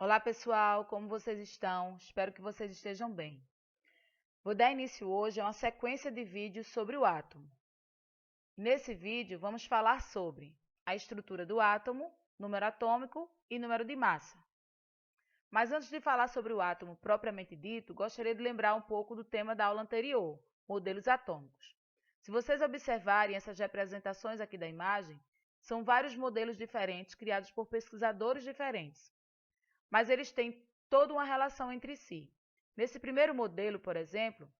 Olá pessoal, como vocês estão? Espero que vocês estejam bem. Vou dar início hoje a uma sequência de vídeos sobre o átomo. Nesse vídeo vamos falar sobre a estrutura do átomo, número atômico e número de massa. Mas antes de falar sobre o átomo propriamente dito, gostaria de lembrar um pouco do tema da aula anterior, modelos atômicos. Se vocês observarem essas representações aqui da imagem, são vários modelos diferentes criados por pesquisadores diferentes, mas eles têm toda uma relação entre si. Nesse primeiro modelo, por exemplo,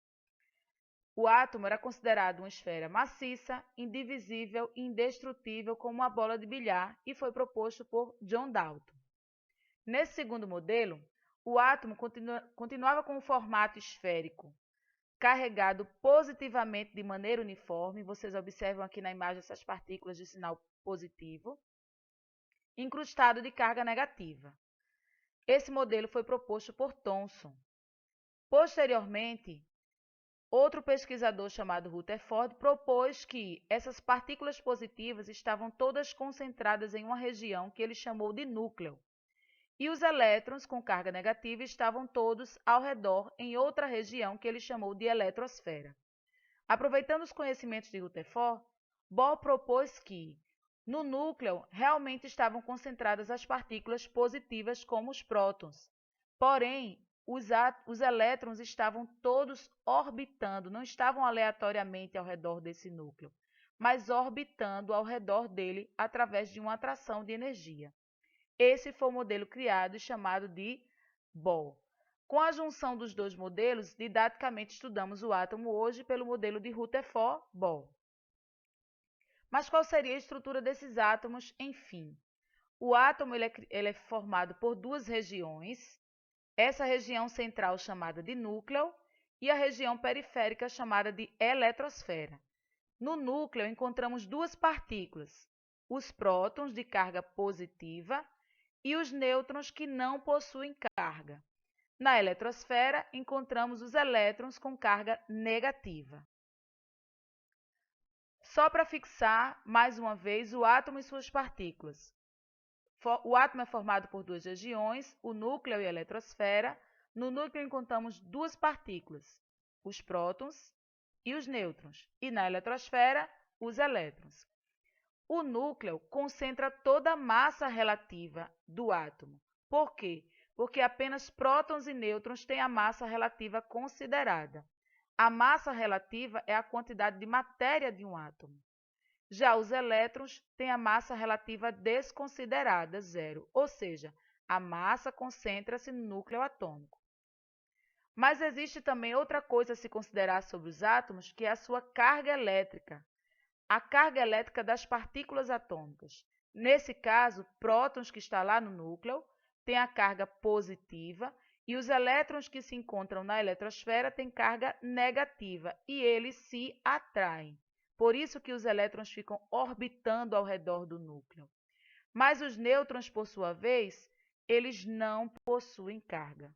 o átomo era considerado uma esfera maciça, indivisível e indestrutível como uma bola de bilhar e foi proposto por John Dalton. Nesse segundo modelo, o átomo continuava com um formato esférico, carregado positivamente de maneira uniforme. Vocês observam aqui na imagem essas partículas de sinal positivo, incrustado de carga negativa. Esse modelo foi proposto por Thomson. Posteriormente, outro pesquisador chamado Rutherford propôs que essas partículas positivas estavam todas concentradas em uma região que ele chamou de núcleo, e os elétrons com carga negativa estavam todos ao redor em outra região que ele chamou de eletrosfera. Aproveitando os conhecimentos de Rutherford, Bohr propôs que no núcleo realmente estavam concentradas as partículas positivas como os prótons. Porém, os elétrons estavam todos orbitando, não estavam aleatoriamente ao redor desse núcleo, mas orbitando ao redor dele através de uma atração de energia. Esse foi o modelo criado e chamado de Bohr. Com a junção dos dois modelos, didaticamente estudamos o átomo hoje pelo modelo de Rutherford-Bohr. Mas qual seria a estrutura desses átomos, enfim? O átomo ele é formado por duas regiões, essa região central chamada de núcleo e a região periférica chamada de eletrosfera. No núcleo encontramos duas partículas, os prótons de carga positiva e os nêutrons que não possuem carga. Na eletrosfera encontramos os elétrons com carga negativa. Só para fixar mais uma vez o átomo e suas partículas. O átomo é formado por duas regiões, o núcleo e a eletrosfera. No núcleo encontramos duas partículas, os prótons e os nêutrons, e na eletrosfera, os elétrons. O núcleo concentra toda a massa relativa do átomo. Por quê? Porque apenas prótons e nêutrons têm a massa relativa considerada. A massa relativa é a quantidade de matéria de um átomo. Já os elétrons têm a massa relativa desconsiderada, zero, ou seja, a massa concentra-se no núcleo atômico. Mas existe também outra coisa a se considerar sobre os átomos, que é a sua carga elétrica, a carga elétrica das partículas atômicas. Nesse caso, prótons que está lá no núcleo têm a carga positiva e os elétrons que se encontram na eletrosfera têm carga negativa e eles se atraem. Por isso que os elétrons ficam orbitando ao redor do núcleo. Mas os nêutrons, por sua vez, eles não possuem carga.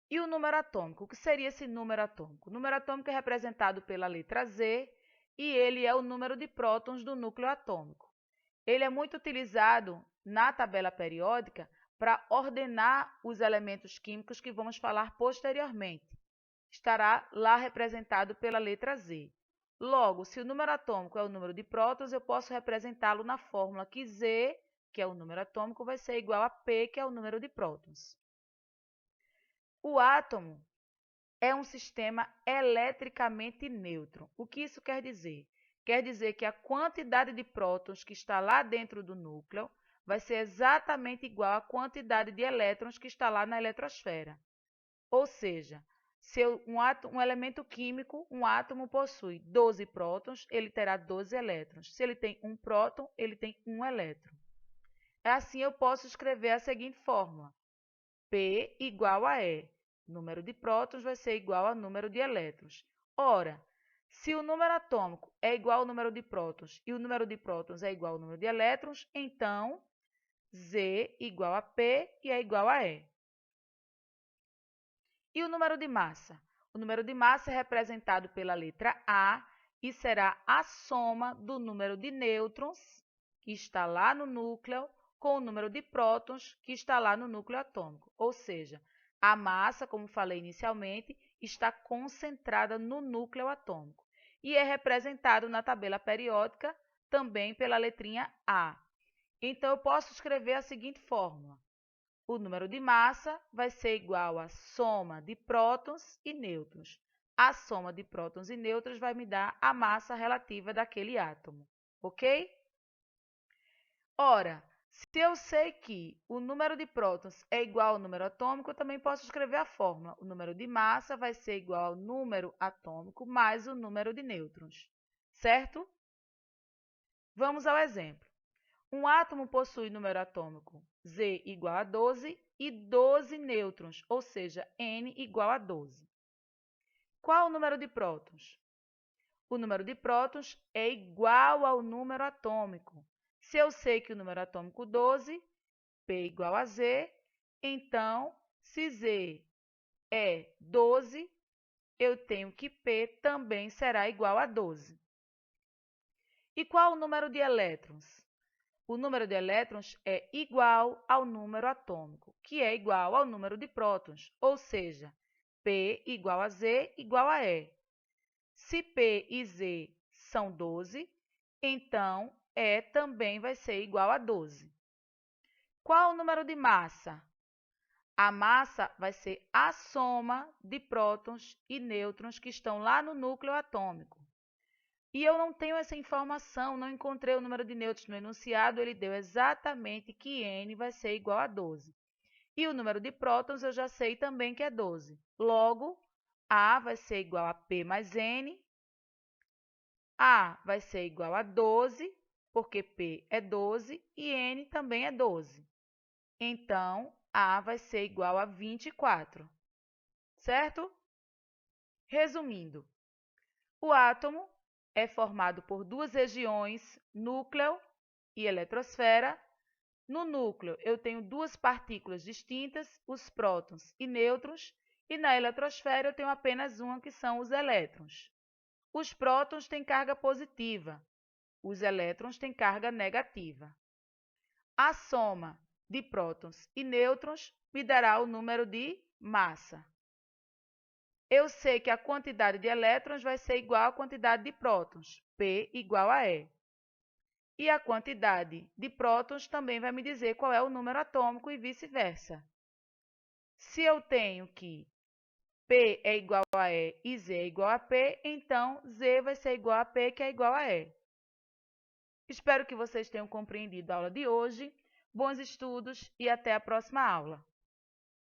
E o número atômico? O que seria esse número atômico? O número atômico é representado pela letra Z e ele é o número de prótons do núcleo atômico. Ele é muito utilizado na tabela periódica para ordenar os elementos químicos que vamos falar posteriormente. Estará lá representado pela letra Z. Logo, se o número atômico é o número de prótons, eu posso representá-lo na fórmula que Z, que é o número atômico, vai ser igual a P, que é o número de prótons. O átomo é um sistema eletricamente neutro. O que isso quer dizer? Quer dizer que a quantidade de prótons que está lá dentro do núcleo vai ser exatamente igual à quantidade de elétrons que está lá na eletrosfera. Ou seja, se um elemento químico, um átomo possui 12 prótons, ele terá 12 elétrons. Se ele tem um próton, ele tem um elétron. Assim eu posso escrever a seguinte fórmula: P igual a E. Número de prótons vai ser igual ao número de elétrons. Ora, se o número atômico é igual ao número de prótons e o número de prótons é igual ao número de elétrons, então Z igual a P e é igual a E. E o número de massa? O número de massa é representado pela letra A e será a soma do número de nêutrons, que está lá no núcleo, com o número de prótons que está lá no núcleo atômico. Ou seja, a massa, como falei inicialmente, está concentrada no núcleo atômico e é representado na tabela periódica também pela letrinha A. Então, eu posso escrever a seguinte fórmula. O número de massa vai ser igual à soma de prótons e nêutrons. A soma de prótons e nêutrons vai me dar a massa relativa daquele átomo, ok? Ora, se eu sei que o número de prótons é igual ao número atômico, eu também posso escrever a fórmula. O número de massa vai ser igual ao número atômico mais o número de nêutrons, certo? Vamos ao exemplo. Um átomo possui número atômico Z igual a 12 e 12 nêutrons, ou seja, N igual a 12. Qual o número de prótons? O número de prótons é igual ao número atômico. Se eu sei que o número atômico 12, P igual a Z, então, se Z é 12, eu tenho que P também será igual a 12. E qual o número de elétrons? O número de elétrons é igual ao número atômico, que é igual ao número de prótons, ou seja, P igual a Z igual a E. Se P e Z são 12, então E também vai ser igual a 12. Qual o número de massa? A massa vai ser a soma de prótons e nêutrons que estão lá no núcleo atômico. E eu não tenho essa informação, não encontrei o número de nêutrons no enunciado, ele deu exatamente que N vai ser igual a 12. E o número de prótons eu já sei também que é 12. Logo, A vai ser igual a P mais N. A vai ser igual a 12, porque P é 12 e N também é 12. Então, A vai ser igual a 24, certo? Resumindo, o átomo é formado por duas regiões, núcleo e eletrosfera. No núcleo, eu tenho duas partículas distintas, os prótons e nêutrons, e na eletrosfera eu tenho apenas uma, que são os elétrons. Os prótons têm carga positiva, os elétrons têm carga negativa. A soma de prótons e nêutrons me dará o número de massa. Eu sei que a quantidade de elétrons vai ser igual à quantidade de prótons, P igual a E. E a quantidade de prótons também vai me dizer qual é o número atômico e vice-versa. Se eu tenho que P é igual a E e Z é igual a P, então Z vai ser igual a P, que é igual a E. Espero que vocês tenham compreendido a aula de hoje. Bons estudos e até a próxima aula.